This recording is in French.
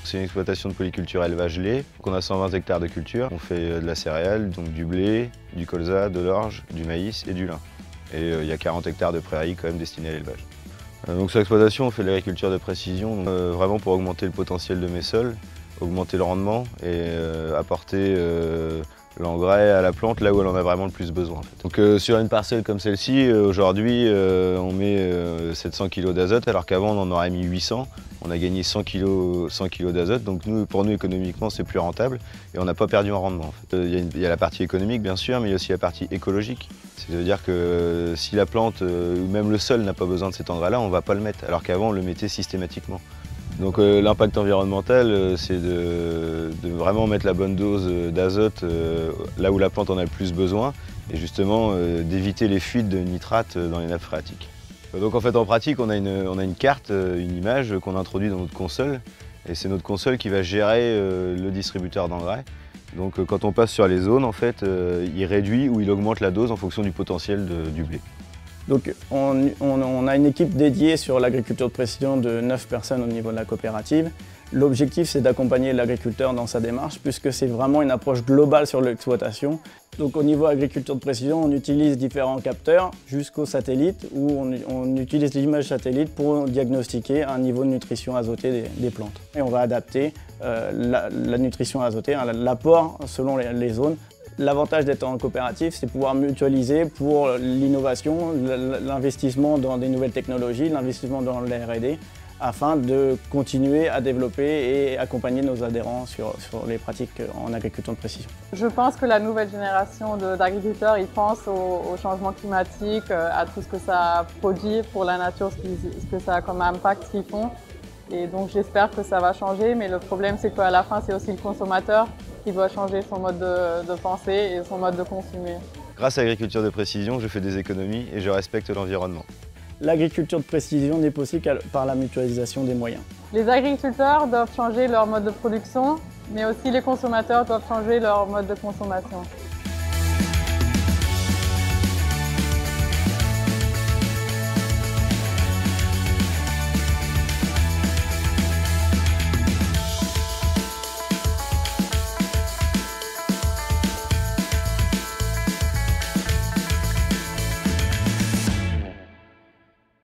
C'est une exploitation de polyculture élevage lait. Donc on a 120 hectares de culture. On fait de la céréale, donc du blé, du colza, de l'orge, du maïs et du lin. Et il y a 40 hectares de prairies quand même destinés à l'élevage. Donc sur l'exploitation, on fait de l'agriculture de précision, vraiment pour augmenter le potentiel de mes sols, augmenter le rendement et apporter l'engrais à la plante là où elle en a vraiment le plus besoin. En fait. Donc sur une parcelle comme celle-ci, aujourd'hui on met 700 kg d'azote alors qu'avant on en aurait mis 800. On a gagné 100 kg d'azote, donc pour nous économiquement c'est plus rentable et on n'a pas perdu en rendement. En fait. Il y a la partie économique bien sûr, mais il y a aussi la partie écologique. C'est-à-dire que si la plante ou même le sol n'a pas besoin de cet engrais-là, on ne va pas le mettre, alors qu'avant on le mettait systématiquement. Donc l'impact environnemental, c'est de vraiment mettre la bonne dose d'azote là où la plante en a le plus besoin et justement d'éviter les fuites de nitrates dans les nappes phréatiques. Donc en fait en pratique on a une carte, une image qu'on introduit dans notre console et c'est notre console qui va gérer le distributeur d'engrais. Donc quand on passe sur les zones, en fait, il réduit ou il augmente la dose en fonction du potentiel du blé. Donc on a une équipe dédiée sur l'agriculture de précision de 9 personnes au niveau de la coopérative. L'objectif c'est d'accompagner l'agriculteur dans sa démarche puisque c'est vraiment une approche globale sur l'exploitation. Donc au niveau agriculture de précision, on utilise différents capteurs jusqu'aux satellites où on utilise l'image satellite pour diagnostiquer un niveau de nutrition azotée des plantes. Et on va adapter la nutrition azotée, hein, l'apport selon les zones. L'avantage d'être en coopérative, c'est pouvoir mutualiser pour l'innovation, l'investissement dans des nouvelles technologies, l'investissement dans la R&D, afin de continuer à développer et accompagner nos adhérents sur les pratiques en agriculture de précision. Je pense que la nouvelle génération d'agriculteurs, ils pensent au changement climatique, à tout ce que ça produit pour la nature, ce que ça a comme impact, ce qu'ils font. Et donc j'espère que ça va changer, mais le problème c'est qu'à la fin c'est aussi le consommateur qui doit changer son mode de pensée et son mode de consommer. Grâce à l'agriculture de précision, je fais des économies et je respecte l'environnement. L'agriculture de précision n'est possible que par la mutualisation des moyens. Les agriculteurs doivent changer leur mode de production, mais aussi les consommateurs doivent changer leur mode de consommation.